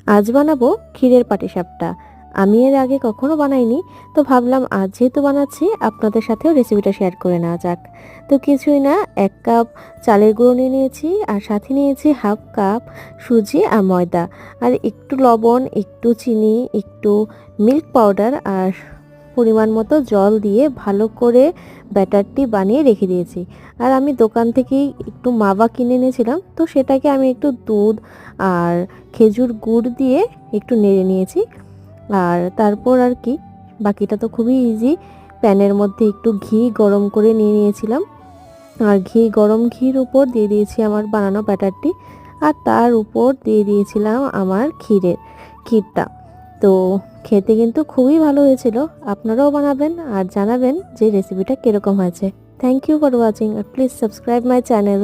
আজ বানাবো ক্ষীরের পাটিসাপটা। আমি এর আগে কখনো বানাইনি, তো ভাবলাম আজ যেহেতু বানাচ্ছি আপনাদের সাথেও রেসিপিটা শেয়ার করে নেওয়া যাক। তো কিছুই না, 1 কাপ চালের গুঁড়ো নিয়ে নিয়েছি, আর সাথে নিয়েছি হাফ কাপ সুজি আর ময়দা, আর একটু লবণ, একটু চিনি, একটু মিল্ক পাউডার আর পরিমাণ মতো জল দিয়ে ভালো করে ব্যাটারটি বানিয়ে রেখে দিয়েছি। আর আমি দোকান থেকেই একটু মাওয়া কিনে এনেছিলাম, তো সেটাকে আমি একটু দুধ আর খেজুর গুড় দিয়ে একটু নেড়ে নিয়েছি। আর তারপর আর কি, বাকিটা তো খুবই ইজি। প্যানের মধ্যে একটু ঘি গরম করে নিয়ে নিয়েছিলাম, আর গরম ঘির উপর দিয়ে দিয়েছি আমার বানানো ব্যাটারটি, আর তার উপর দিয়ে দিয়েছিলাম আমার ক্ষীরটা। তো খেতে কিন্তু খুবই ভালো হয়েছিল। আপনারাও বানাবেন আর জানাবেন যে রেসিপিটা কীরকম হয়েছে। থ্যাংক ইউ ফর ওয়াচিং, আর প্লিজ সাবস্ক্রাইব মাই চ্যানেল।